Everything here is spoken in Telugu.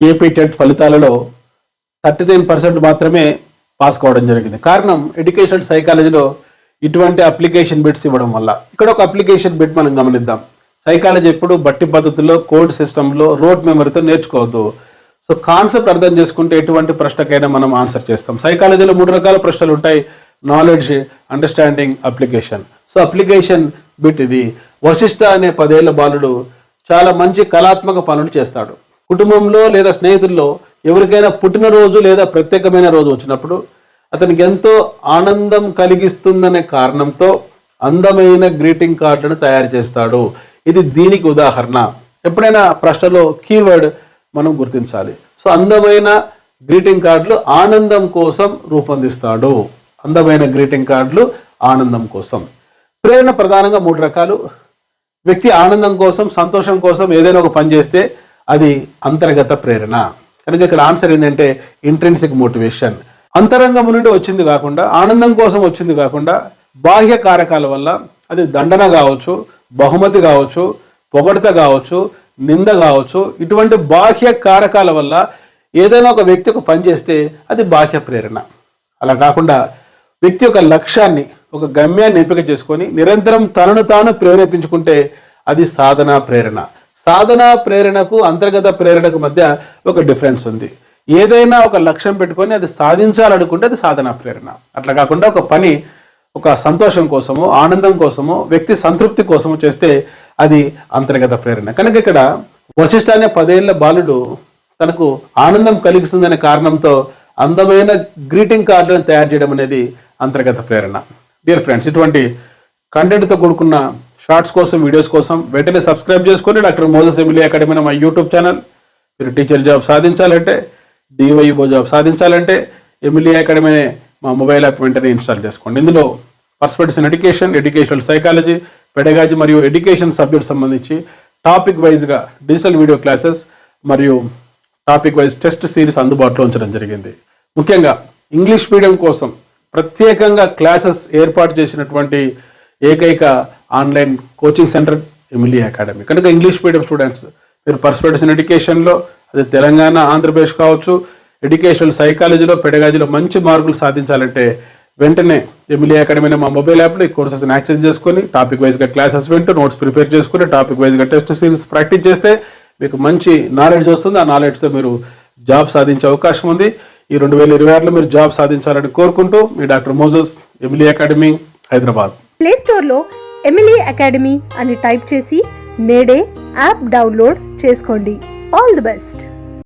ఏపీ టెట్ ఫలితాలలో 39% మాత్రమే పాస్ కావడం జరిగింది. కారణం ఎడ్యుకేషన్ సైకాలజీలో ఇటువంటి అప్లికేషన్ బిట్స్ ఇవ్వడం వల్ల. ఇక్కడ ఒక అప్లికేషన్ బిట్ మనం గమనిద్దాం. సైకాలజీ ఎప్పుడు బట్టి పద్ధతుల్లో, కోడ్ సిస్టంలో, రోడ్ మెమరీతో నేర్చుకోవద్దు. సో కాన్సెప్ట్ అర్థం చేసుకుంటే ఎటువంటి ప్రశ్నకైనా మనం ఆన్సర్ చేస్తాం. సైకాలజీలో 3 రకాల ప్రశ్నలు ఉంటాయి: knowledge, understanding, application. So application bit ఇది. వశిష్ఠ అనే 10 ఏళ్ల బాలుడు చాలా మంచి కళాత్మక పనులు చేస్తాడు. కుటుంబంలో లేదా స్నేహితుల్లో ఎవరికైనా పుట్టినరోజు లేదా ప్రత్యేకమైన రోజు వచ్చినప్పుడు అతనికి ఎంతో ఆనందం కలిగిస్తుందనే కారణంతో అందమైన గ్రీటింగ్ కార్డులను తయారు చేస్తాడు. ఇది దీనికి ఉదాహరణ. ఎప్పుడైనా ప్రశ్నలో కీవర్డ్ మనం గుర్తించాలి. సో అందమైన గ్రీటింగ్ కార్డులు ఆనందం కోసం రూపొందిస్తాడు. అందమైన గ్రీటింగ్ కార్డులు ఆనందం కోసం. ప్రేరణ ప్రధానంగా 3 రకాలు. వ్యక్తి ఆనందం కోసం, సంతోషం కోసం ఏదైనా ఒక పని చేస్తే అది అంతర్గత ప్రేరణ. కనుక ఇక్కడ ఆన్సర్ ఏంటంటే ఇంట్రిన్సిక్ మోటివేషన్. అంతరంగం నుండి వచ్చింది కాకుండా, ఆనందం కోసం వచ్చింది కాకుండా, బాహ్య కారకాల వల్ల అది దండన కావచ్చు, బహుమతి కావచ్చు, పొగడత కావచ్చు, నింద కావచ్చు, ఇటువంటి బాహ్య కారకాల వల్ల ఏదైనా ఒక వ్యక్తి ఒక పని చేస్తే అది బాహ్య ప్రేరణ. అలా కాకుండా వ్యక్తి ఒక లక్ష్యాన్ని, ఒక గమ్యాన్ని ఎంపిక చేసుకొని నిరంతరం తనను తాను ప్రేరేపించుకుంటే అది సాధనా ప్రేరణ. సాధనా ప్రేరణకు అంతర్గత ప్రేరణకు మధ్య ఒక డిఫరెన్స్ ఉంది. ఏదైనా ఒక లక్ష్యం పెట్టుకొని అది సాధించాలనుకుంటే అది సాధనా ప్రేరణ. అట్లా కాకుండా ఒక పని ఒక సంతోషం కోసమో, ఆనందం కోసమో, వ్యక్తి సంతృప్తి కోసమో చేస్తే అది అంతర్గత ప్రేరణ. కనుక ఇక్కడ వశిష్ఠ అనే 10 ఏళ్ల బాలుడు తనకు ఆనందం కలిగిస్తుందనే కారణంతో అందమైన గ్రీటింగ్ కార్డులను తయారు చేయడం అనేది అంతర్గత ప్రేరణ. డియర్ ఫ్రెండ్స్, ఇటువంటి కంటెంట్తో కూడుకున్న షార్ట్స్ కోసం, వీడియోస్ కోసం వెంటనే సబ్స్క్రైబ్ చేసుకొని డాక్టర్ మోజెస్ ఎమిలీ అకాడమీ అనే మా యూట్యూబ్ ఛానల్. మీరు టీచర్ జాబ్ సాధించాలంటే, డివైఓ జాబ్ సాధించాలంటే ఎమిలీ అకాడమీ అనే మా మొబైల్ యాప్ వెంటనే ఇన్స్టాల్ చేసుకోండి. ఇందులో perspectives in education, educational psychology, pedagogy మరియు ఎడ్యుకేషన్ సబ్జెక్ట్ సంబంధించి టాపిక్ వైజ్గా డిజిటల్ వీడియో క్లాసెస్ మరియు టాపిక్ వైజ్ టెస్ట్ సిరీస్ అందుబాటులో ఉంచడం జరిగింది. ముఖ్యంగా ఇంగ్లీష్ మీడియం కోసం ప్రత్యేకంగా క్లాసెస్ ఏర్పాటు చేసినటువంటి ఏకైక online coaching centre Emily academy. కనుక ఇంగ్లీష్ మీడియం స్టూడెంట్స్ మీరు పర్స్పెక్టివ్స్ ఇన్ ఎడ్యుకేషన్లో, అది తెలంగాణ, ఆంధ్రప్రదేశ్ కావచ్చు, ఎడ్యుకేషనల్ సైకాలజీలో, పెడగాజీలో మంచి మార్కులు సాధించాలంటే వెంటనే ఎమిలీ అకాడమీ మా మొబైల్ యాప్లో ఈ కోర్సెస్ని యాక్సెస్ చేసుకొని టాపిక్ వైజ్గా క్లాసెస్ వింటూ నోట్స్ ప్రిపేర్ చేసుకుని టాపిక్ వైజ్గా టెస్ట్ సిరీస్ ప్రాక్టీస్ చేస్తే మీకు మంచి నాలెడ్జ్ వస్తుంది. ఆ నాలెడ్జ్తో మీరు జాబ్ సాధించే అవకాశం ఉంది. ఈ 2026లో మీరు జాబ్ సాధించాలని కోరుకుంటూ మీ doctor Moses, Emily academy, Hyderabad. Play స్టోర్లో ఎమిలీ అకాడమీ అని టైప్ చేసి నేడే యాప్ డౌన్లోడ్ చేసుకోండి. All the best.